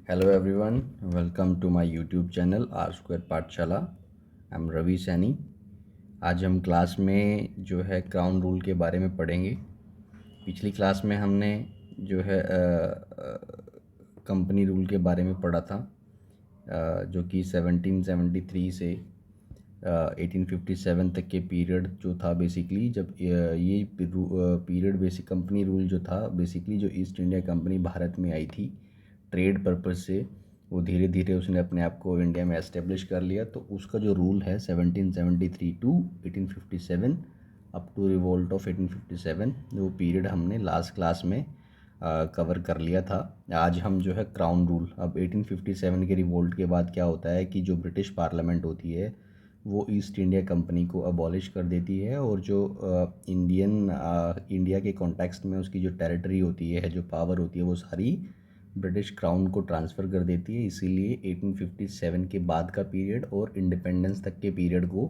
Hello everyone, welcome to my YouTube channel R square Pathshala. I am Ravi Saini. आज हम class में जो है क्राउन रूल के बारे में पढ़ेंगे। पिछली क्लास में हमने जो है कंपनी रूल के बारे में पढ़ा था, जो कि 1773 से 1857 तक के पीरियड जो था। बेसिकली जब ये पीरियड बेसिक कंपनी रूल जो था, बेसिकली जो ईस्ट इंडिया कंपनी भारत में आई थी ट्रेड पर्पस से, वो धीरे धीरे उसने अपने आप को इंडिया में एस्टेब्लिश कर लिया। तो उसका जो रूल है 1773 to 1857 up to revolt of 1857, वो पीरियड हमने लास्ट क्लास में कवर कर लिया था। आज हम जो है क्राउन रूल, अब 1857 के रिवोल्ट के बाद क्या होता है कि जो ब्रिटिश पार्लियामेंट होती है वो ईस्ट इंडिया कंपनी को अबॉलिश कर देती है, और जो इंडिया के कॉन्टेक्स्ट में उसकी जो टेरिटरी होती है, जो पावर होती है, वो सारी ब्रिटिश क्राउन को ट्रांसफ़र कर देती है। इसीलिए 1857 के बाद का पीरियड और इंडिपेंडेंस तक के पीरियड को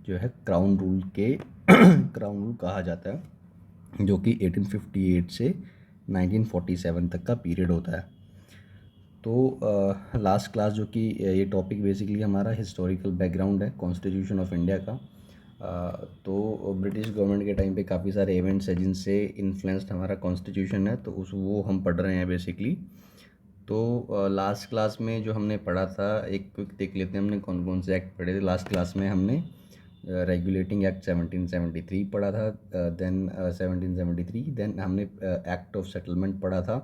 जो है क्राउन रूल के क्राउन रूल कहा जाता है, जो कि 1858 से 1947 तक का पीरियड होता है। तो लास्ट क्लास जो कि ये टॉपिक बेसिकली हमारा हिस्टोरिकल बैकग्राउंड है कॉन्स्टिट्यूशन ऑफ इंडिया का। तो ब्रिटिश गवर्नमेंट के टाइम पे काफ़ी सारे इवेंट्स हैं जिनसे इन्फ्लुएंस्ड हमारा कॉन्स्टिट्यूशन है, तो उस वो हम पढ़ रहे हैं बेसिकली। तो लास्ट क्लास में जो हमने पढ़ा था, एक क्विक देख लेते हैं हमने कौन कौन से एक्ट पढ़े थे। लास्ट क्लास में हमने रेगुलेटिंग एक्ट 1773 पढ़ा था, देन 1773, देन हमने एक्ट ऑफ सेटलमेंट पढ़ा था,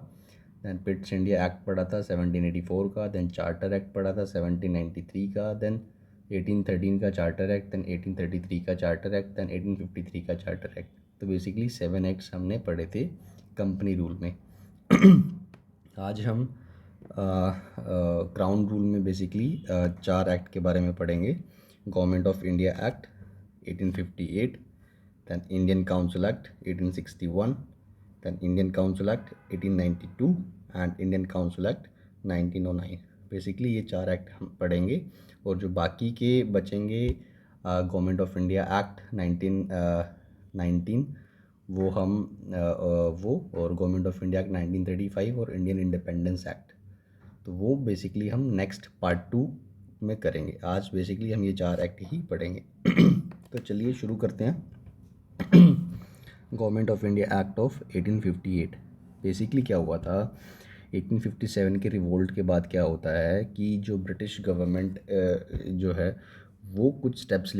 देन पिट्स इंडिया एक्ट पढ़ा था 1784 का, देन चार्टर एक्ट पढ़ा था 1793 का, देन 1813 का चार्टर एक्ट, देन 1833 का चार्टर एक्ट, देन 1853 का चार्टर एक्ट। तो बेसिकली 7 एक्ट्स हमने पढ़े थे कंपनी रूल में। आज हम क्राउन रूल में बेसिकली 4 एक्ट के बारे में पढ़ेंगे। Government of India act 1858, then Indian council act 1861, then Indian council act 1892 and Indian council act 1909। Basically ये 4 एक्ट हम पढ़ेंगे, और जो बाकी के बचेंगे गवर्नमेंट ऑफ इंडिया एक्ट 1919, वो हम वो और गवर्नमेंट ऑफ इंडिया एक्ट 1935 और इंडियन इंडिपेंडेंस एक्ट, तो वो बेसिकली हम नेक्स्ट पार्ट 2 में करेंगे। आज बेसिकली हम ये 4 एक्ट ही पढ़ेंगे। तो चलिए शुरू करते हैं। Government of India act of 1858। Basically क्या हुआ था 1857 के रिवोल्ट के बाद, क्या होता है कि जो ब्रिटिश गवर्नमेंट जो है वो कुछ स्टेप्स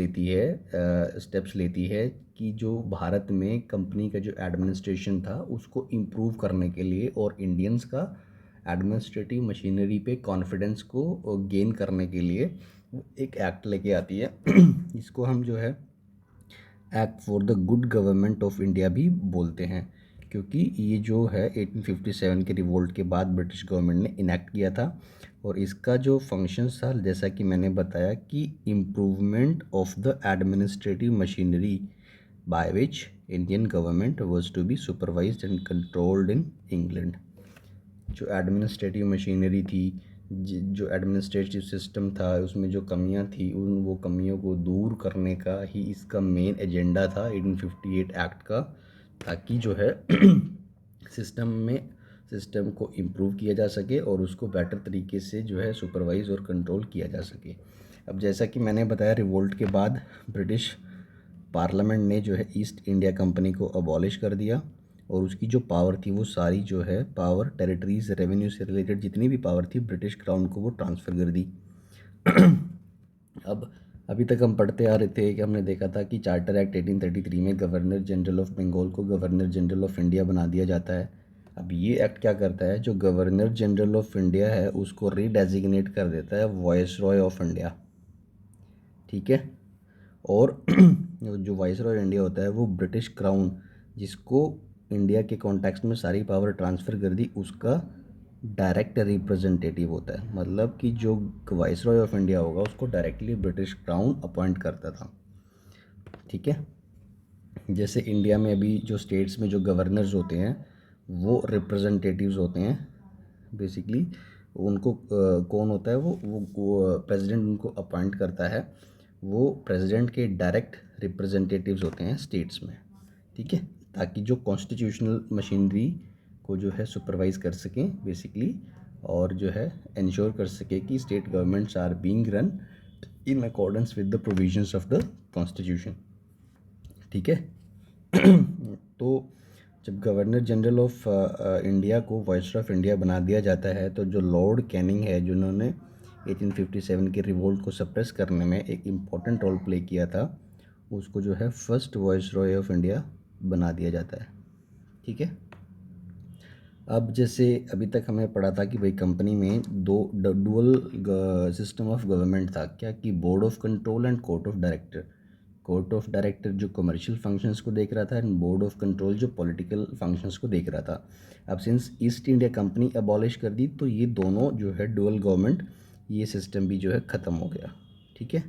लेती है कि जो भारत में कंपनी का जो एडमिनिस्ट्रेशन था उसको इम्प्रूव करने के लिए, और इंडियंस का एडमिनिस्ट्रेटिव मशीनरी पे कॉन्फिडेंस को गेन करने के लिए वो एक एक्ट लेके आती है। इसको हम जो है act for the good government of India भी बोलते हैं, क्योंकि ये जो है 1857 के रिवोल्ट के बाद ब्रिटिश गवर्नमेंट ने इनेक्ट किया था। और इसका जो फंक्शंस था, जैसा कि मैंने बताया कि improvement of the administrative machinery by which Indian government was to be supervised and controlled in England. जो एडमिनिस्ट्रेटिव मशीनरी थी, जो एडमिनिस्ट्रेटिव सिस्टम था, उसमें जो कमियां थी, उन वो कमियों को दूर करने का ही इसका मेन एजेंडा था 1858 एक्ट का, ताकि जो है सिस्टम में सिस्टम को इम्प्रूव किया जा सके और उसको बेटर तरीके से जो है सुपरवाइज़ और कंट्रोल किया जा सके। अब जैसा कि मैंने बताया, रिवोल्ट के बाद ब्रिटिश पार्लियामेंट ने जो है ईस्ट इंडिया कंपनी को अबॉलिश कर दिया, और उसकी जो पावर थी वो सारी जो है पावर, टेरिटरीज, रेवेन्यू से रिलेटेड जितनी भी पावर थी, ब्रिटिश क्राउन को वो ट्रांसफ़र कर दी। अब अभी तक हम पढ़ते आ रहे थे कि हमने देखा था कि चार्टर एक्ट 1833 में गवर्नर जनरल ऑफ बंगाल को गवर्नर जनरल ऑफ इंडिया बना दिया जाता है। अब ये एक्ट क्या करता है, जो गवर्नर जनरल ऑफ इंडिया है उसको रीडेजिग्नेट कर देता है वायसरॉय ऑफ इंडिया। ठीक है। और जो वाइसरॉय इंडिया होता है वो ब्रिटिश क्राउन, जिसको इंडिया के कॉन्टेक्स्ट में सारी पावर ट्रांसफ़र कर दी, उसका डायरेक्ट रिप्रेजेंटेटिव होता है। मतलब कि जो वाइसरॉय ऑफ इंडिया होगा उसको डायरेक्टली ब्रिटिश क्राउन अपॉइंट करता था। ठीक है। जैसे इंडिया में अभी जो स्टेट्स में जो गवर्नर्स होते हैं वो रिप्रेजेंटेटिव्स होते हैं। बेसिकली उनको कौन होता है, वो प्रेसिडेंट उनको अपॉइंट करता है। वो प्रेसिडेंट के डायरेक्ट रिप्रेजेंटेटिव्स होते हैं स्टेट्स में। ठीक है। ताकि जो कॉन्स्टिट्यूशनल मशीनरी को जो है सुपरवाइज़ कर सकें बेसिकली और जो है इंश्योर कर सके कि state governments are being run in accordance with the provisions of the constitution. ठीक है। तो जब गवर्नर जनरल ऑफ इंडिया को वाइसरॉय ऑफ इंडिया बना दिया जाता है, तो जो लॉर्ड कैनिंग है, जिन्होंने 1857 के रिवोल्ट को सप्रेस करने में एक इम्पॉर्टेंट रोल प्ले किया था, उसको जो है फर्स्ट वाइसरॉय ऑफ इंडिया बना दिया जाता है। ठीक है। अब जैसे अभी तक हमें पढ़ा था कि भाई कंपनी में दो डुअल सिस्टम ऑफ गवर्नमेंट था, क्या कि board of control and court of director. Court of director जो कमर्शियल फंक्शंस को देख रहा था एंड बोर्ड ऑफ कंट्रोल जो पॉलिटिकल फंक्शंस को देख रहा था। अब since east India company abolish कर दी, तो ये दोनों जो है डुअल गवर्नमेंट, ये सिस्टम भी जो है ख़त्म हो गया। ठीक है।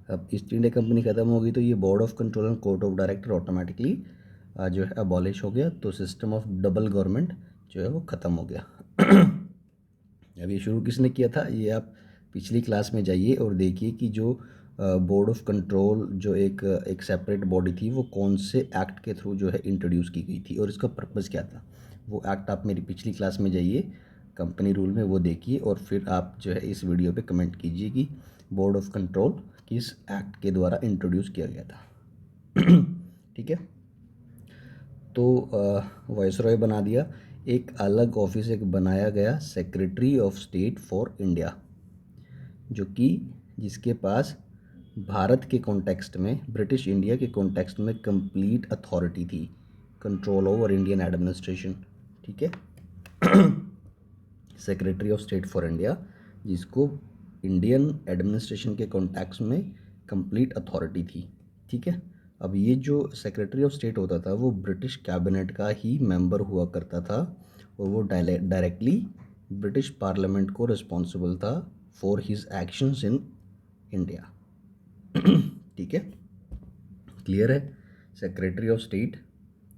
अब ईस्ट इंडिया कंपनी ख़त्म हो गई, तो ये board of control and court of director automatically जो है अबॉलिश हो गया, तो सिस्टम ऑफ डबल गवर्नमेंट जो है वो ख़त्म हो गया। अब ये शुरू किसने किया था, ये आप पिछली क्लास में जाइए और देखिए कि जो बोर्ड ऑफ कंट्रोल जो एक सेपरेट बॉडी थी, वो कौन से एक्ट के थ्रू जो है इंट्रोड्यूस की गई थी और इसका पर्पज़ क्या था। वो एक्ट आप मेरी पिछली क्लास में जाइए, कंपनी रूल में वो देखिए, और फिर आप जो है इस वीडियो पे कमेंट कीजिए कि बोर्ड ऑफ कंट्रोल किस एक्ट के द्वारा इंट्रोड्यूस किया गया था। ठीक है। तो वाइसरॉय बना दिया। एक अलग ऑफिस एक बनाया गया, secretary of state for India, जो कि जिसके पास भारत के कॉन्टेक्स्ट में, ब्रिटिश इंडिया के कॉन्टेक्स्ट में कंप्लीट अथॉरिटी थी, कंट्रोल ओवर इंडियन एडमिनिस्ट्रेशन। ठीक है। Secretary of state for India, जिसको इंडियन एडमिनिस्ट्रेशन के कॉन्टेक्स्ट में कंप्लीट अथॉरिटी थी। ठीक है। अब ये जो सेक्रेटरी ऑफ स्टेट होता था, वो ब्रिटिश कैबिनेट का ही मेंबर हुआ करता था, और वो डायरेक्टली ब्रिटिश पार्लियामेंट को रिस्पॉन्सिबल था for his actions in India. ठीक है। क्लियर है। सेक्रेटरी ऑफ स्टेट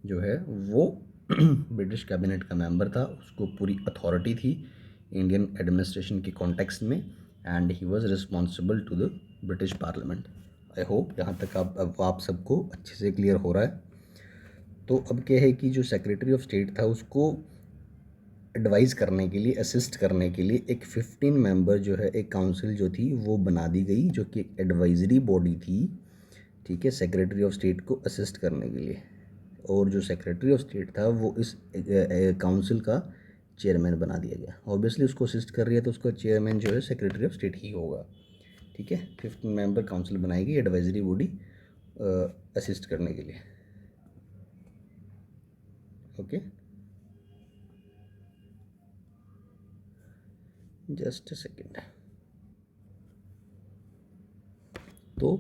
जो है वो ब्रिटिश कैबिनेट का मेंबर था, उसको पूरी अथॉरिटी थी इंडियन एडमिनिस्ट्रेशन के कॉन्टेक्स्ट में, and he was responsible to the British parliament. I hope यहाँ तक आप सबको अच्छे से क्लियर हो रहा है। तो अब क्या है कि जो सेक्रेटरी ऑफ स्टेट था, उसको एडवाइस करने के लिए, असिस्ट करने के लिए एक 15 मेंबर जो है एक काउंसिल जो थी वो बना दी गई, जो कि एडवाइजरी बॉडी थी। ठीक है। सेक्रेटरी ऑफ स्टेट को असिस्ट करने के लिए, और जो सेक्रेटरी ऑफ स्टेट था वो इस काउंसिल का चेयरमैन बना दिया गया। ऑब्वियसली उसको असिस्ट कर रही है, तो उसका चेयरमैन जो है सेक्रेटरी ऑफ स्टेट ही होगा। ठीक है। 15 मेंबर काउंसिल बनाई गई, एडवाइजरी बॉडी असिस्ट करने के लिए। Okay, just a second. तो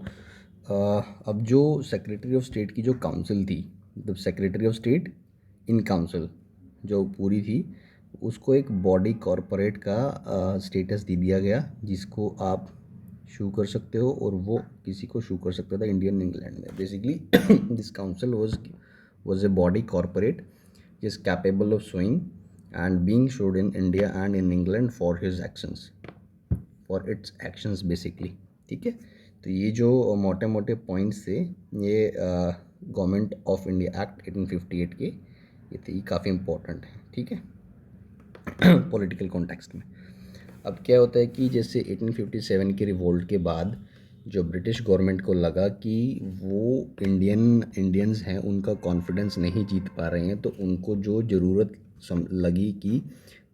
अब जो सेक्रेटरी ऑफ स्टेट की जो काउंसिल थी, मतलब secretary of state in council जो पूरी थी, उसको एक बॉडी कॉरपोरेट का स्टेटस दे दिया गया, जिसको आप शू कर सकते हो, और वो किसी को शू कर सकता था इंडियन इंग्लैंड में। Basically this council was a body corporate is capable of suing and being sued in India and in England for his actions, for its actions basically। ठीक है। तो ये जो मोटे मोटे पॉइंट्स थे, ये गवर्नमेंट ऑफ इंडिया एक्ट 1858 के ये थे, ये काफ़ी इंपॉर्टेंट है। ठीक है। पॉलिटिकल कॉन्टेक्स्ट में अब क्या होता है कि जैसे 1857 के रिवोल्ट के बाद जो ब्रिटिश गवर्नमेंट को लगा कि वो इंडियंस हैं, उनका कॉन्फिडेंस नहीं जीत पा रहे हैं, तो उनको जो ज़रूरत लगी कि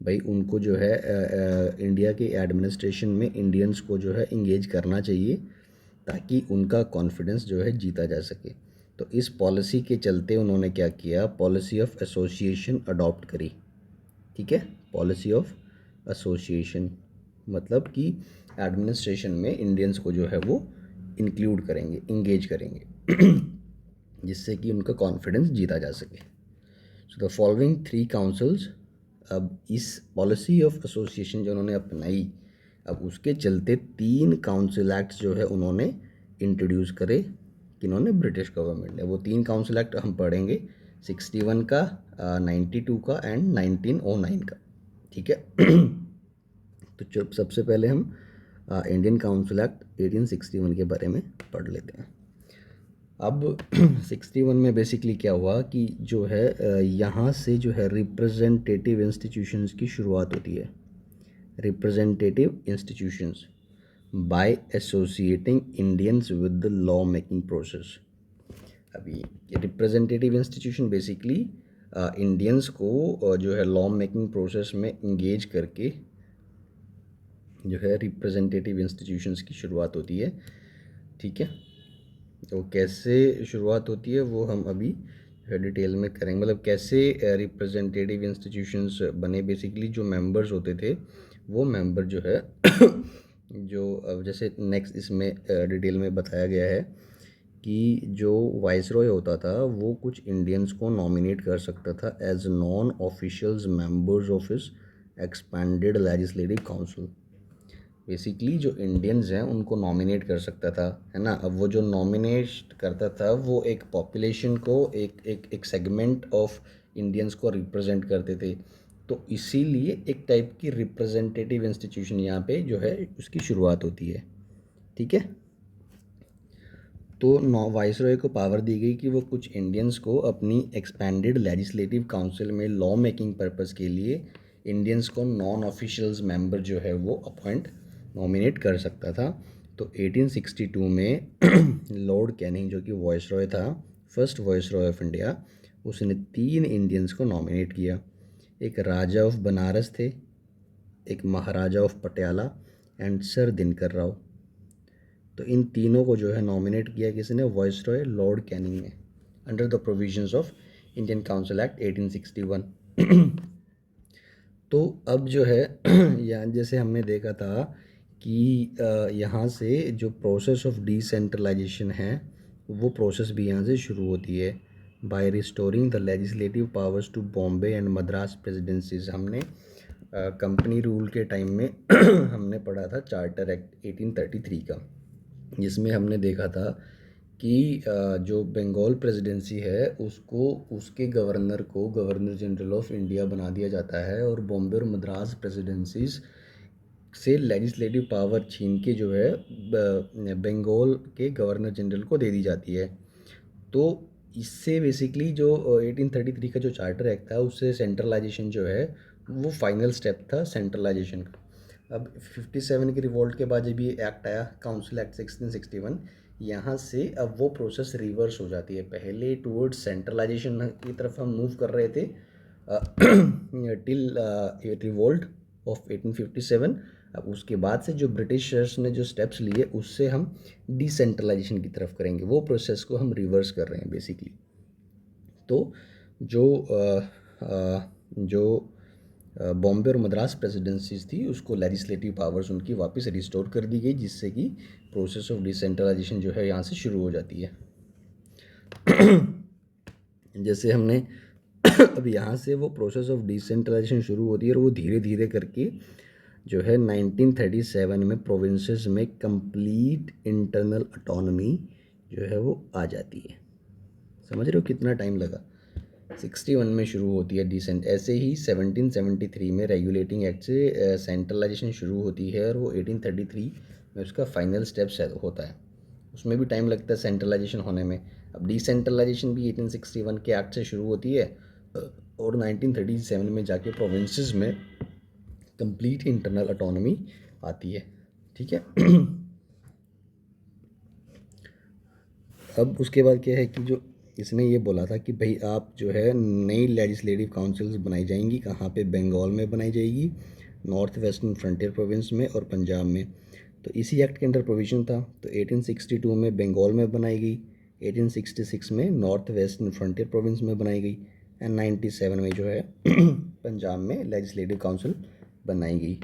भाई उनको जो है इंडिया के एडमिनिस्ट्रेशन में इंडियंस को जो है इंगेज करना चाहिए, ताकि उनका कॉन्फिडेंस जो है जीता जा सके। तो इस पॉलिसी के चलते उन्होंने क्या किया, पॉलिसी ऑफ एसोसिएशन अडॉप्ट करी। ठीक है। पॉलिसी ऑफ एसोसिएशन मतलब कि एडमिनिस्ट्रेशन में इंडियंस को जो है वो इंक्लूड करेंगे, इंगेज करेंगे, जिससे कि उनका कॉन्फिडेंस जीता जा सके। सो द फॉलोइंग 3 काउंसिल्स, अब इस पॉलिसी ऑफ एसोसिएशन जो उन्होंने अपनाई, अब उसके चलते 3 काउंसिल एक्ट्स जो है उन्होंने इंट्रोड्यूस करे, किन्होंने, ब्रिटिश गवर्नमेंट ने। वो 3 काउंसिल एक्ट हम पढ़ेंगे, 61 का, 92 का एंड 1909 का। ठीक है। तो सबसे पहले हम इंडियन काउंसिल एक्ट 1861 के बारे में पढ़ लेते हैं। अब 61 में बेसिकली क्या हुआ कि जो है यहाँ से जो है रिप्रेजेंटेटिव इंस्टीट्यूशंस की शुरुआत होती है। Representative institutions by associating Indians with the law making process. अभी रिप्रेजेंटेटिव इंस्टीट्यूशन बेसिकली इंडियंस को जो है लॉ मेकिंग प्रोसेस में इंगेज करके जो है रिप्रेजेंटेटिव इंस्टीट्यूशंस की शुरुआत होती है। ठीक है, तो कैसे शुरुआत होती है वो हम अभी डिटेल में करेंगे। मतलब कैसे रिप्रेजेंटेटिव इंस्टीट्यूशंस बने। बेसिकली जो मेंबर्स होते थे वो मेंबर जो है जो अब जैसे नेक्स्ट इसमें डिटेल में बताया गया है कि जो वाइसरॉय होता था वो कुछ इंडियंस को नॉमिनेट कर सकता था as non officials members of his expanded legislative council. Basically जो इंडियंस हैं उनको नॉमिनेट कर सकता था, है ना। अब वो जो नॉमिनेट करता था वो एक पॉपुलेशन को, एक एक एक सेगमेंट ऑफ इंडियंस को रिप्रेजेंट करते थे। तो इसीलिए एक टाइप की रिप्रेजेंटेटिव इंस्टीट्यूशन यहाँ पे जो है उसकी शुरुआत होती है। ठीक है, तो वाइसरॉय को पावर दी गई कि वो कुछ इंडियंस को अपनी एक्सपैंडेड लेजिस्लेटिव काउंसिल में लॉ मेकिंग पर्पस के लिए इंडियंस को नॉन ऑफिशियल्स मेंबर जो है वो अपॉइंट नॉमिनेट कर सकता था। तो 1862 में लॉर्ड कैनिंग जो कि वाइसरॉय था, फर्स्ट वाइसरॉय ऑफ इंडिया, उसने 3 इंडियंस को नॉमिनेट किया। एक राजा ऑफ बनारस थे, एक Maharaja of Patiala and sir Dinkar Rao. तो इन तीनों को जो है नॉमिनेट किया किसने, वाइसरॉय लॉर्ड कैनिंग ने, under the provisions of Indian council act 1861। तो अब जो है यहाँ जैसे हमने देखा था कि यहाँ से जो प्रोसेस ऑफ डिसेंट्रलाइजेशन है वो प्रोसेस भी यहाँ से शुरू होती है। By restoring the legislative powers to Bombay and Madras presidencies. हमने कंपनी रूल के टाइम में हमने पढ़ा था चार्टर एक्ट 1833 का, जिसमें हमने देखा था कि जो बंगाल प्रेसिडेंसी है उसको, उसके गवर्नर को गवर्नर जनरल ऑफ इंडिया बना दिया जाता है और बॉम्बे और मद्रास प्रेसिडेंसीज से लेजिस्लेटिव पावर छीन के जो है बंगाल के गवर्नर जनरल को दे दी जाती है। तो इससे बेसिकली जो 1833 का जो चार्टर एक्ट था उससे सेंट्रलाइजेशन जो है वो फाइनल स्टेप था सेंट्रलाइजेशन का। अब 57 के रिवोल्ट के बाद जब ये एक्ट आया काउंसिल एक्ट 1661, यहाँ से अब वो प्रोसेस रिवर्स हो जाती है। पहले टूवर्ड्स सेंट्रलाइजेशन की तरफ हम मूव कर रहे थे टिल रिवोल्ट ऑफ 1857। अब उसके बाद से जो ब्रिटिशर्स ने जो स्टेप्स लिए उससे हम डिसेंट्रलाइजेशन की तरफ करेंगे, वो प्रोसेस को हम रिवर्स कर रहे हैं बेसिकली। तो जो बॉम्बे और मद्रास प्रेसिडेंसीज थी उसको लेजिस्लेटिव पावर्स उनकी वापस रिस्टोर कर दी गई, जिससे कि प्रोसेस ऑफ डिसेंट्रलाइजेशन जो है यहाँ से शुरू हो जाती है। जैसे हमने अब यहाँ से वो प्रोसेस ऑफ डिसेंट्रलाइजेशन शुरू होती है और वो धीरे धीरे करके जो है 1937 में प्रोविंसेस में कंप्लीट इंटरनल ऑटोनॉमी जो है वो आ जाती है। समझ रहे हो कितना टाइम लगा। 61 में शुरू होती है डिसेंट। ऐसे ही 1773 में रेगुलेटिंग एक्ट से सेंट्रलाइजेशन शुरू होती है और वो 1833 में उसका फाइनल स्टेप्स होता है। उसमें भी टाइम लगता है सेंट्रलाइजेशन होने में। अब डिसेंट्रलाइजेशन भी 1861 के एक्ट से शुरू होती है और 1937 में जाके प्रोविंसेस में कंप्लीट इंटरनल ऑटोनॉमी आती है। ठीक है। अब उसके बाद क्या है कि जो इसने ये बोला था कि भाई आप जो है नई लेजिस्लेटिव काउंसिल्स बनाई जाएंगी, कहाँ पे, बंगाल में बनाई जाएगी, नॉर्थ वेस्टर्न फ्रंटियर प्रोविंस में और पंजाब में। तो इसी एक्ट के अंडर प्रोविज़न था। तो 1862 में बंगाल में बनाई गई, 1866 में नॉर्थ वेस्टर्न फ्रंटियर प्रोविंस में बनाई गई एंड 97 में जो है पंजाब में लेजिस्लेटिव काउंसिल बनाई गई।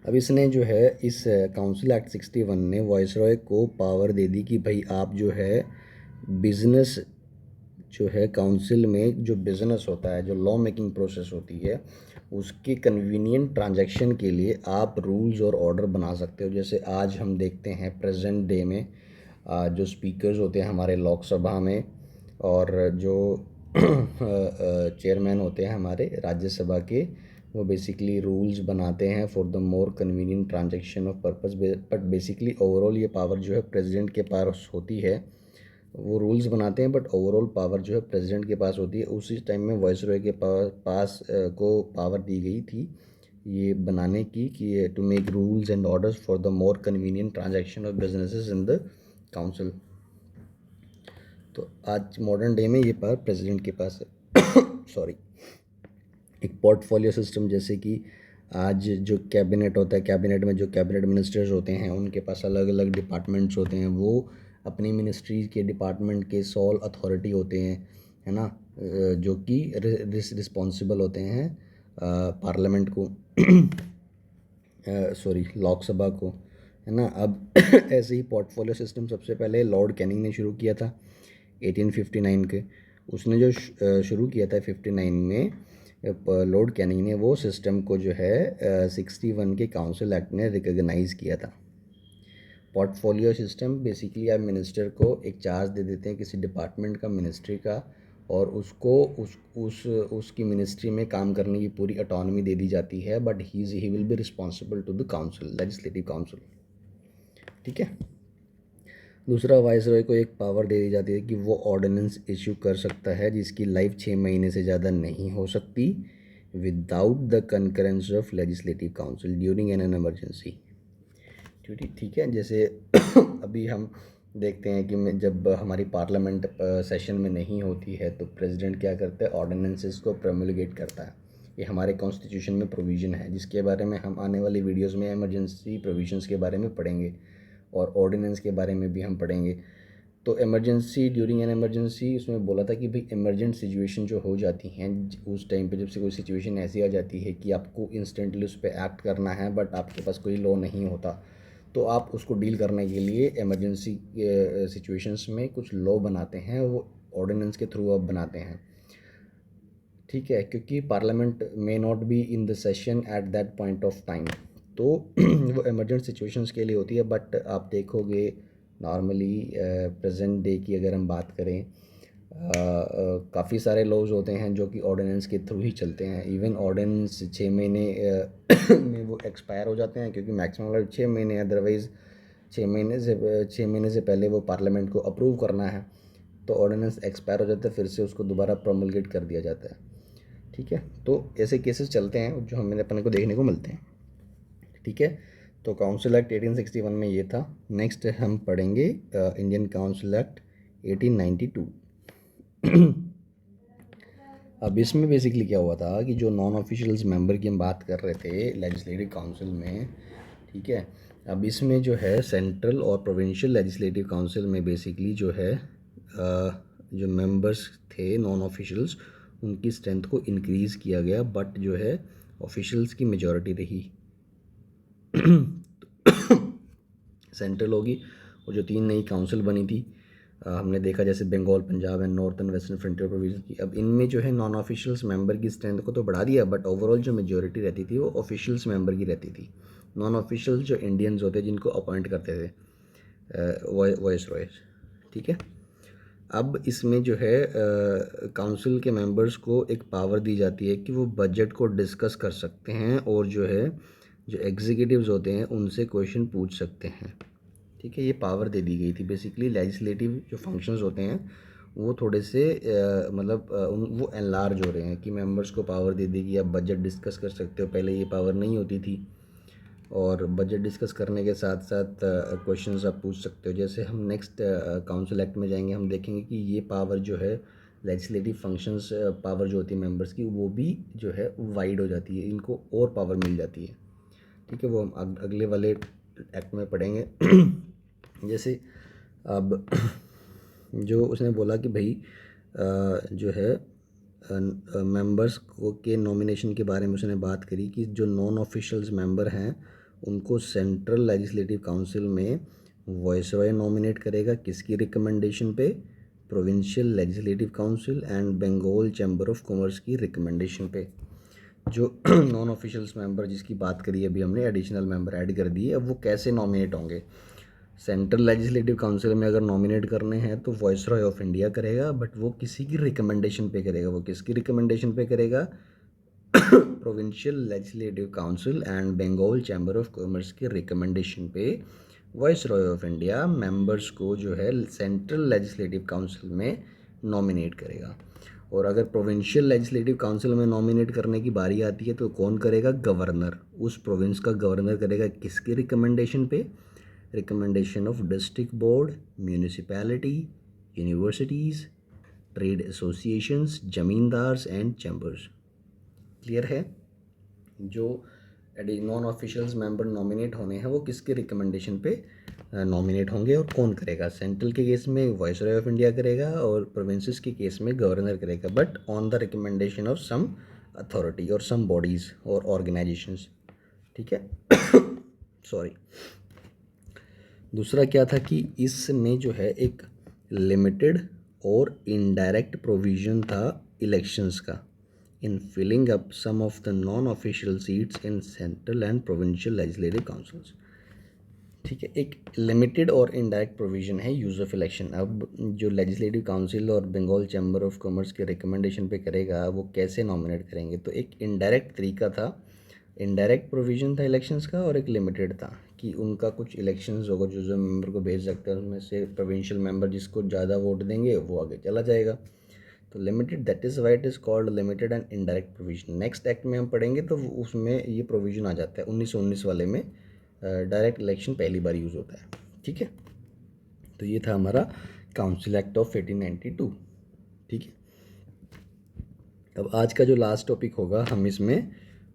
अब इसने जो है इस काउंसिल एक्ट 61 ने वाइसरॉय को पावर दे दी कि भाई आप जो है बिज़नेस जो है काउंसिल में जो बिज़नेस होता है, जो लॉ मेकिंग प्रोसेस होती है, उसके कन्वीनियंट ट्रांजैक्शन के लिए आप रूल्स और ऑर्डर बना सकते हो। जैसे आज हम देखते हैं प्रेजेंट डे में जो स्पीकर्स होते हैं हमारे लोकसभा में और जो चेयरमैन होते हैं हमारे राज्यसभा के, वो बेसिकली रूल्स बनाते हैं for the more convenient transaction of purpose, but basically overall ये पावर जो है प्रेसिडेंट के पास होती है। वो रूल्स बनाते हैं बट ओवरऑल पावर जो है प्रेसिडेंट के पास होती है। उसी टाइम में वाइसरॉय के पास को पावर दी गई थी ये बनाने की कि to make rules and orders for the more convenient transaction of businesses in the council. तो आज मॉडर्न डे में ये पावर प्रेसिडेंट के पास है। सॉरी। एक पोर्टफोलियो सिस्टम, जैसे कि आज जो कैबिनेट होता है, कैबिनेट में जो कैबिनेट मिनिस्टर्स होते हैं उनके पास अलग अलग डिपार्टमेंट्स होते हैं, वो अपनी मिनिस्ट्री के डिपार्टमेंट के सोल अथॉरिटी होते हैं, है ना, जो कि रिस्पॉन्सिबल होते हैं पार्लियामेंट को, सॉरी लोकसभा को, है ना। अब ऐसे ही पोर्टफोलियो सिस्टम सबसे पहले लॉर्ड कैनिंग ने शुरू किया था 1859 के। उसने जो शुरू किया था 59 में, लॉर्ड कैनिंग ने वो सिस्टम को जो है 61 के काउंसिल एक्ट ने रिकॉग्नाइज़ किया था। पोर्टफोलियो सिस्टम बेसिकली आप मिनिस्टर को एक चार्ज दे देते हैं किसी डिपार्टमेंट का, मिनिस्ट्री का, और उसको उसकी मिनिस्ट्री में काम करने की पूरी ऑटोनॉमी दे दी जाती है, but he will be responsible to the council, legislative council. ठीक है। दूसरा, वाइसरॉय को एक पावर दे दी जाती है कि वो ऑर्डिनेंस इशू कर सकता है जिसकी लाइफ 6 महीने से ज़्यादा नहीं हो सकती without the concurrence of legislative council during an emergency. ठीक है। जैसे अभी हम देखते हैं कि जब हमारी पार्लियामेंट सेशन में नहीं होती है तो प्रेसिडेंट क्या करता है, ऑर्डिनेंसेस को प्रोमulgate करता है। ये हमारे कॉन्स्टिट्यूशन में प्रोविज़न है जिसके बारे में हम आने वाली वीडियोस में इमरजेंसी प्रोविजंस के बारे में पढ़ेंगे और ऑर्डिनेंस के बारे में भी हम पढ़ेंगे। तो इमरजेंसी, ड्यूरिंग एन इमरजेंसी, उसमें बोला था कि भाई इमरजेंट सिचुएशन जो हो जाती हैं उस टाइम पे, जब से कोई सिचुएशन ऐसी आ जाती है कि आपको इंस्टेंटली उस पर एक्ट करना है बट आपके पास कोई लॉ नहीं होता, तो आप उसको डील करने के लिए इमरजेंसी सिचुएशंस में कुछ लॉ बनाते हैं, वो ऑर्डिनेंस के थ्रू आप बनाते हैं। ठीक है, क्योंकि parliament may not be in the session at that point of time, तो वो इमरजेंट सिचुएशंस के लिए होती है। बट आप देखोगे नॉर्मली प्रेजेंट डे की अगर हम बात करें, काफ़ी सारे लॉज होते हैं जो कि ऑर्डिनेंस के थ्रू ही चलते हैं। इवन ऑर्डिनेंस 6 महीने में वो एक्सपायर हो जाते हैं, क्योंकि मैक्सिमम 6 महीने, अदरवाइज़ 6 महीने से पहले वो पार्लियामेंट को अप्रूव करना है, तो ऑर्डिनेंस एक्सपायर हो जाता है, फिर से उसको दोबारा प्रोमलगेट कर दिया जाता है। ठीक है, तो ऐसे केसेस चलते हैं जो हमें अपने को देखने को मिलते हैं। ठीक है, तो काउंसिल एक्ट 1861 में ये था। नेक्स्ट हम पढ़ेंगे इंडियन काउंसिल एक्ट 1892। अब इसमें बेसिकली क्या हुआ था कि जो नॉन ऑफिशियल्स मेंबर की हम बात कर रहे थे लेजिस्लेटिव काउंसिल में, ठीक है, अब इसमें जो है सेंट्रल और प्रोविंशियल लेजिस्लेटिव काउंसिल में बेसिकली जो है जो मेंबर्स थे नॉन ऑफिशियल्स, उनकी स्ट्रेंथ को इंक्रीज़ किया गया, बट जो है ऑफिशियल्स की मेजॉरिटी रही। सेंट्रल होगी, और जो 3 नई काउंसिल बनी थी हमने देखा, जैसे Bengal, Punjab and north and western frontier province की। अब इनमें जो है नॉन ऑफिशियल्स मेंबर की स्ट्रेंथ को तो बढ़ा दिया, बट ओवरऑल जो मेजॉरिटी रहती थी वो ऑफिशियल्स मेंबर की रहती थी। नॉन ऑफिशियल्स जो इंडियंस होते जिनको अपॉइंट करते थे वॉइस रॉयस। ठीक है, अब इसमें जो है काउंसिल के मेंबर्स को एक पावर दी जाती है कि वो बजट को डिस्कस कर सकते हैं, और जो है जो एग्जीक्यूटिव्स होते हैं उनसे क्वेश्चन पूछ सकते हैं। ठीक है, ये पावर दे दी गई थी। बेसिकली लेजिस्लेटिव जो फंक्शंस होते हैं वो थोड़े से मतलब वो एनलार्ज हो रहे हैं कि मेंबर्स को पावर दे दी कि आप बजट डिस्कस कर सकते हो। पहले ये पावर नहीं होती थी, और बजट डिस्कस करने के साथ साथ क्वेश्चंस आप पूछ सकते हो। जैसे हम नेक्स्ट काउंसिल एक्ट में जाएंगे, हम देखेंगे कि ये पावर जो है लेजिस्लेटिव फंक्शंस पावर जो होती है मेंबर्स की, वो भी जो है वाइड हो जाती है, इनको और पावर मिल जाती है। ठीक है, वो हम अगले वाले एक्ट में पढ़ेंगे। जैसे अब जो उसने बोला कि भाई जो है मेंबर्स को के नॉमिनेशन के बारे में उसने बात करी कि जो नॉन ऑफिशियल्स मेंबर हैं उनको सेंट्रल लेजिस्लेटिव काउंसिल में वॉइसरॉय नॉमिनेट करेगा, किसकी रिकमेंडेशन पे, provincial legislative council and Bengal chamber of commerce की रिकमेंडेशन पे। जो नॉन ऑफिशियल्स मेंबर जिसकी बात करी अभी हमने, एडिशनल मेंबर ऐड कर दिए, अब वो कैसे नॉमिनेट होंगे। सेंट्रल लेजिस्लेटिव काउंसिल में अगर नॉमिनेट करने हैं तो वॉइसरॉय ऑफ इंडिया करेगा, बट वो किसी की रिकमेंडेशन पे करेगा। वो किसकी रिकमेंडेशन पे करेगा, provincial legislative council and Bengal chamber of commerce के रिकमेंडेशन पे viceroy of India members को जो है सेंट्रल लेजिस्लेटिव काउंसिल में नॉमिनेट करेगा। और अगर प्रोविंशियल लेजिस्लेटिव काउंसिल में नॉमिनेट करने की बारी आती है तो कौन करेगा? गवर्नर। उस प्रोविंस का गवर्नर करेगा किसके रिकमेंडेशन पे? Recommendation of district board, municipality, universities, trade associations, zamindars and chambers. Clear है? जो नॉन ऑफिशियल्स मेंबर नॉमिनेट होने हैं वो किसके रिकमेंडेशन पे नॉमिनेट होंगे और कौन करेगा? सेंट्रल के केस में वाइसरॉय ऑफ इंडिया करेगा और प्रोविंसेस के केस में गवर्नर करेगा, but on the recommendation of some authority और सम बॉडीज़ और ऑर्गेनाइजेशंस। ठीक है। सॉरी। दूसरा क्या था कि इसमें जो है एक लिमिटेड और इनडायरेक्ट प्रोविज़न था इलेक्शंस का in filling up some of the non official seats in central and provincial legislative councils. ठीक है, एक लिमिटेड और इनडायरेक्ट प्रोविज़न है यूज़ ऑफ इलेक्शन। अब जो लेजिस्लेटिव काउंसिल और बंगाल चैम्बर ऑफ कॉमर्स के रिकमेंडेशन पे करेगा वो कैसे नॉमिनेट करेंगे? तो एक इनडायरेक्ट तरीका था, इनडायरेक्ट प्रोविज़न था इलेक्शंस का, और एक लिमिटेड था कि उनका कुछ इलेक्शंस होगा जो जो मेंबर को भेज सकते हैं, उसमें से प्रोविंशियल मेंबर जिसको ज़्यादा वोट देंगे वो आगे चला जाएगा। तो limited, that is why it is called limited and indirect provision. Next act में हम पढ़ेंगे तो उसमें ये प्रोविजन आ जाता है 1919 वाले में, डायरेक्ट इलेक्शन पहली बार यूज़ होता है। ठीक है, तो ये था हमारा काउंसिल एक्ट ऑफ 1892। ठीक है, अब आज का जो लास्ट टॉपिक होगा हम इसमें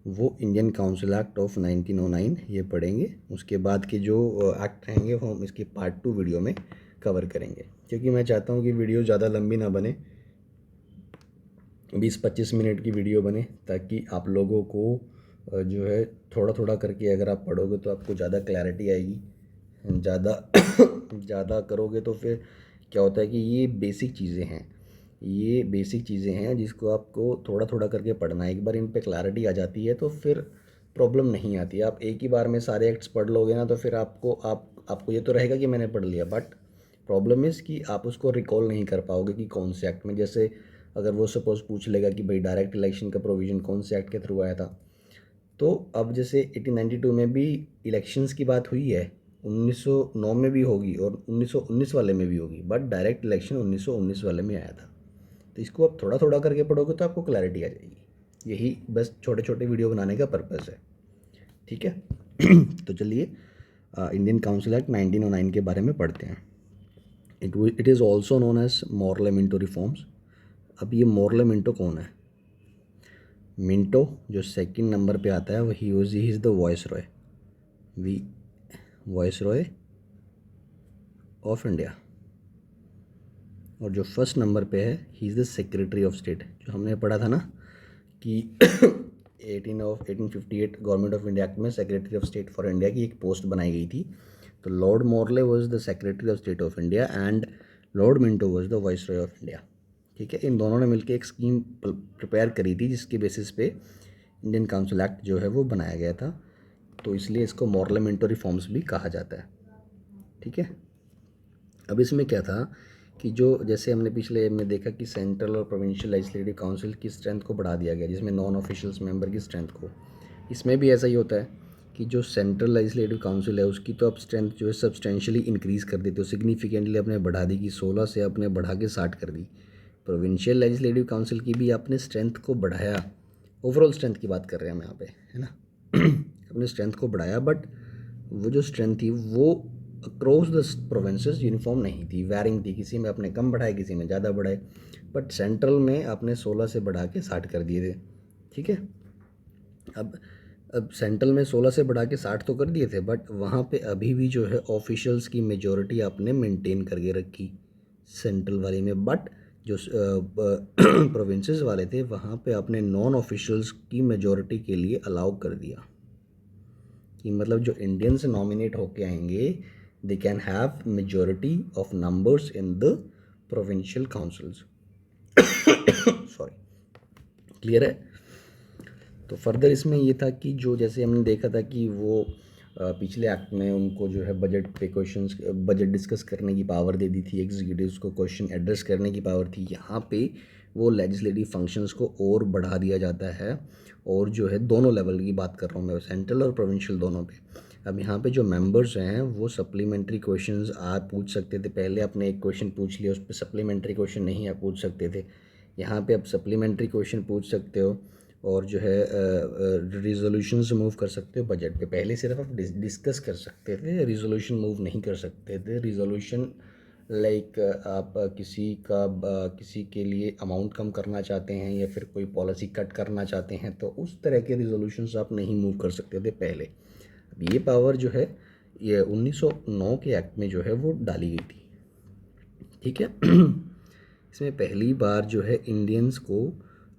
वो इंडियन काउंसिल एक्ट ऑफ 1909 ये पढ़ेंगे। उसके बाद के जो एक्ट रहेंगे वो हम इसके पार्ट 2 वीडियो में कवर करेंगे, क्योंकि मैं चाहता हूँ कि वीडियो ज़्यादा लंबी ना बने, 20-25 मिनट की वीडियो बने, ताकि आप लोगों को जो है थोड़ा थोड़ा करके अगर आप पढ़ोगे तो आपको ज़्यादा क्लैरिटी आएगी। ज़्यादा ज़्यादा करोगे तो फिर क्या होता है कि ये बेसिक चीज़ें हैं, ये बेसिक चीज़ें हैं जिसको आपको थोड़ा थोड़ा करके पढ़ना है। एक बार इन पे क्लैरिटी आ जाती है तो फिर प्रॉब्लम नहीं आती। आप एक ही बार में सारे एक्ट्स पढ़ लोगे ना तो फिर आपको ये तो रहेगा कि मैंने पढ़ लिया, बट प्रॉब्लम इज़ कि आप उसको रिकॉल नहीं कर पाओगे कि कौन से एक्ट में। जैसे अगर वो सपोज़ पूछ लेगा कि भाई डायरेक्ट इलेक्शन का प्रोविज़न कौन से एक्ट के थ्रू आया था, तो अब जैसे 1892 में भी इलेक्शंस की बात हुई है, 1909 में भी होगी और 1919 वाले में भी होगी, बट डायरेक्ट इलेक्शन 1919 वाले में आया था। तो इसको आप थोड़ा थोड़ा करके पढ़ोगे तो आपको क्लैरिटी आ जाएगी। यही बस छोटे छोटे वीडियो बनाने का पर्पस है। ठीक है। तो चलिए इंडियन काउंसिल एक्ट 1909 के बारे में पढ़ते हैं। It is also known as Morley Minto reforms. अब ये मॉरले मिंटो कौन है? मिंटो जो सेकंड नंबर पे आता है वो he is the voice Roy, voice Roy of India. और जो फर्स्ट नंबर पे है he is the secretary of state. जो हमने पढ़ा था ना कि 1858 गवर्नमेंट ऑफ इंडिया एक्ट में secretary of state for India की एक पोस्ट बनाई गई थी। तो Lord Morley was the secretary of state of India and Lord Minto was the vice Roy of India. ठीक है, इन दोनों ने मिलकर एक स्कीम प्रिपेयर करी थी जिसके बेसिस पे इंडियन काउंसिल एक्ट जो है वो बनाया गया था। तो इसलिए इसको मॉरले मिंटो रिफॉर्म्स भी कहा जाता है। ठीक है, अब इसमें क्या था कि जो जैसे हमने पिछले में देखा कि सेंट्रल और प्रोविंशियल लेजिस्लेटिव काउंसिल की स्ट्रेंथ को बढ़ा दिया गया, जिसमें नॉन ऑफिशियल्स मेंबर की स्ट्रेंथ को, इसमें भी ऐसा ही होता है कि जो सेंट्रल लेजिस्लेटिव काउंसिल है उसकी तो अब स्ट्रेंथ जो है सब्सटेंशियली इंक्रीज़ कर दी, तो सिग्निफिकेंटली अपने बढ़ा दी कि 16 से अपने बढ़ा के 60 कर दी। प्रोविंशियल लेजिस्लेटिव काउंसिल की भी अपने स्ट्रेंथ को बढ़ाया, ओवरऑल स्ट्रेंथ की बात कर रहे हैं हम यहाँ पे, है ना। अपने स्ट्रेंथ को बढ़ाया, बट वो जो स्ट्रेंथ थी वो अक्रॉस द प्रोविंसेस यूनिफॉर्म नहीं थी, वैरिंग थी, किसी में अपने कम बढ़ाए किसी में ज़्यादा बढ़ाए, बट सेंट्रल में अपने 16 से बढ़ा के 60 कर दिए थे। ठीक है, अब सेंट्रल में 16 से बढ़ा के 60 तो कर दिए थे, बट वहाँ पे अभी भी जो है ऑफिशियल्स की मेजॉरिटी आपने मेंटेन करके रखी सेंट्रल वाले में, बट जो प्रोविंसेस वाले थे वहाँ पे आपने नॉन ऑफिशियल्स की मेजॉरिटी के लिए अलाउ कर दिया कि मतलब जो इंडियंस नॉमिनेट होके आएंगे they can have majority of numbers in the provincial councils. Sorry, clear है। तो फर्दर इसमें ये था कि जो जैसे हमने देखा था कि वो पिछले एक्ट में उनको जो है बजट पे क्वेश्चंस, बजट डिस्कस करने की पावर दे दी थी, एग्जीक्यूटिव्स को क्वेश्चन एड्रेस करने की पावर थी। यहाँ पे वो लेजिस्लेटिव फंक्शंस को और बढ़ा दिया जाता है, और जो है दोनों लेवल की बात कर रहा हूँ मैं, सेंट्रल और प्रोविंशियल दोनों पे। अब यहाँ पे जो मेंबर्स हैं वो सप्लीमेंट्री क्वेश्चंस आप पूछ सकते थे, पहले आपने एक क्वेश्चन पूछ लिया उस पर सप्लीमेंट्री क्वेश्चन नहीं आप पूछ सकते थे, यहाँ पे आप सप्लीमेंट्री क्वेश्चन पूछ सकते हो, और जो है रिजोल्यूशन मूव कर सकते हो बजट पे। पहले सिर्फ आप डिस्कस कर सकते थे, रिजोल्यूशन मूव नहीं कर सकते थे। रिजोल्यूशन लाइक आप किसी के लिए अमाउंट कम करना चाहते हैं या फिर कोई पॉलिसी कट करना चाहते हैं, तो उस तरह के रिजोल्यूशंस आप नहीं मूव कर सकते थे पहले। अब ये पावर जो है ये 1909 के एक्ट में जो है वो डाली गई थी, ठीक है। इसमें पहली बार जो है इंडियंस को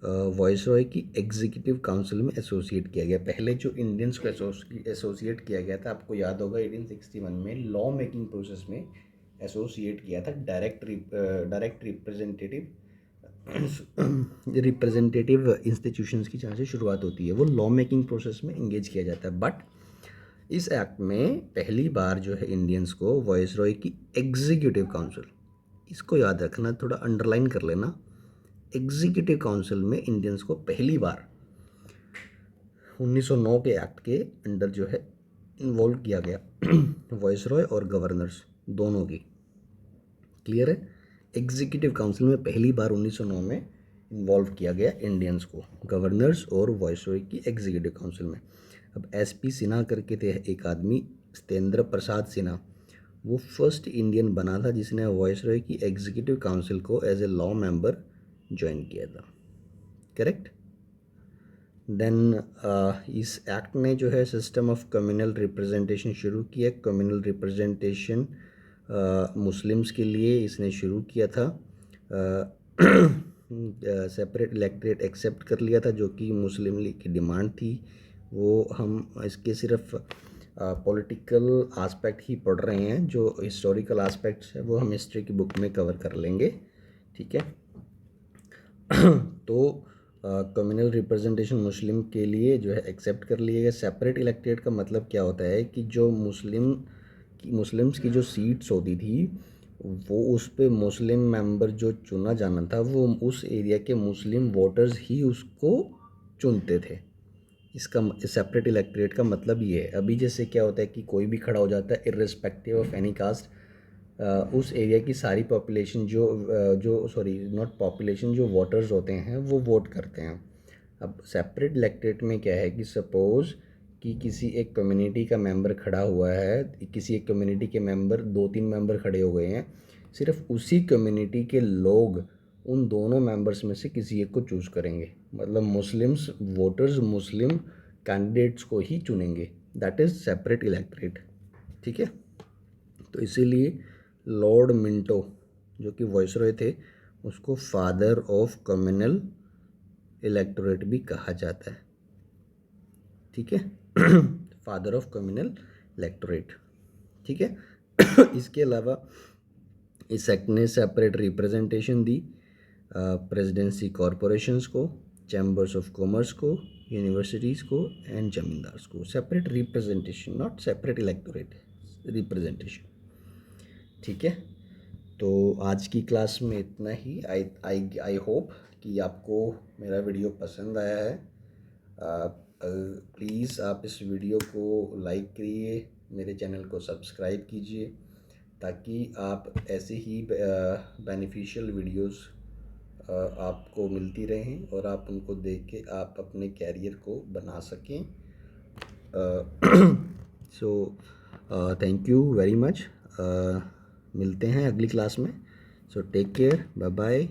वॉइसरॉय की एग्जीक्यूटिव काउंसिल में एसोसिएट किया गया। पहले जो इंडियंस को एसोसिएट किया गया था, आपको याद होगा 1861 में लॉ मेकिंग प्रोसेस में एसोसिएट किया था। डायरेक्ट रिप्रेजेंटेटिव इंस्टीट्यूशंस की जहाँ से शुरुआत होती है वो लॉ मेकिंग प्रोसेस में इंगेज किया जाता है। बट इस एक्ट में पहली बार जो है इंडियंस को वॉइसरॉय की एग्जीक्यूटिव काउंसिल, इसको याद रखना, थोड़ा अंडरलाइन कर लेना, एग्जीक्यूटिव काउंसिल में इंडियंस को पहली बार 1909 के एक्ट के अंडर जो है इन्वॉल्व किया गया वॉइसरॉय और गवर्नर्स दोनों की। क्लियर है? एग्जीक्यूटिव काउंसिल में पहली बार 1909 में इन्वॉल्व किया गया इंडियंस को, गवर्नर्स और वॉइसरॉय की एग्जीक्यूटिव काउंसिल में। अब एसपी सिन्हा करके थे एक आदमी, सत्येंद्र प्रसाद सिन्हा, वो फर्स्ट इंडियन बना था जिसने वॉइसरॉय की एग्जीक्यूटिव काउंसिल को as a law member join किया था। करेक्ट? देन इस एक्ट ने जो है सिस्टम ऑफ कम्युनल रिप्रेजेंटेशन शुरू किया। कम्युनल रिप्रेजेंटेशन मुस्लिम्स के लिए इसने शुरू किया था। सेपरेट इलेक्ट्रेट एक्सेप्ट कर लिया था, जो कि मुस्लिम लीग की डिमांड थी। वो हम इसके सिर्फ पॉलिटिकल आस्पेक्ट ही पढ़ रहे हैं, जो हिस्टोरिकल आस्पेक्ट्स है वो हम हिस्ट्री की बुक में कवर कर लेंगे, ठीक है। तो कम्युनल रिप्रेजेंटेशन मुस्लिम के लिए जो है एक्सेप्ट कर लिया गया। सेपरेट इलेक्टेड का मतलब क्या होता है कि जो मुस्लिम्स की जो सीट्स होती थी वो उस पे मुस्लिम मेंबर जो चुना जाना था वो उस एरिया के मुस्लिम वोटर्स ही उसको चुनते थे। इसका सेपरेट इलेक्टोरेट का मतलब ये है। अभी जैसे क्या होता है कि कोई भी खड़ा हो जाता है इर्रिस्पेक्टिव ऑफ एनी कास्ट, उस एरिया की सारी पॉपुलेशन नॉट पॉपुलेशन, जो वोटर्स होते हैं वो वोट करते हैं। अब सेपरेट इलेक्टोरेट में क्या है कि सपोज़ कि किसी एक कम्युनिटी का मेंबर खड़ा हुआ है, किसी एक कम्युनिटी के मेंबर 2-3 मेंबर खड़े हो गए हैं, सिर्फ उसी कम्युनिटी के लोग उन दोनों मेंबर्स में से किसी एक को चूज़ करेंगे। मतलब मुस्लिम्स वोटर्स मुस्लिम कैंडिडेट्स को ही चुनेंगे। दैट इज़ सेपरेट इलेक्टोरेट, ठीक है। तो इसीलिए लॉर्ड मिंटो जो कि वॉइसरॉय थे उसको फादर ऑफ कम्युनल इलेक्टोरेट भी कहा जाता है, ठीक है। फादर ऑफ कम्युनल इलेक्टोरेट, ठीक है। इसके अलावा इस एक्ट ने सेपरेट रिप्रेजेंटेशन दी प्रेसिडेंसी कॉरपोरेशंस को, चैम्बर्स ऑफ कॉमर्स को, यूनिवर्सिटीज़ को एंड जमींदार्स को। Separate representation, not separate electorate, representation, ठीक है। तो आज की क्लास में इतना ही। आई होप कि आपको मेरा वीडियो पसंद आया है। प्लीज़ आप इस वीडियो को लाइक करिए, मेरे चैनल को सब्सक्राइब कीजिए, ताकि आप ऐसे ही बेनिफिशियल वीडियोस आपको मिलती रहें और आप उनको देख के आप अपने कैरियर को बना सकें। So thank you very much. मिलते हैं अगली क्लास में। So take care, bye bye.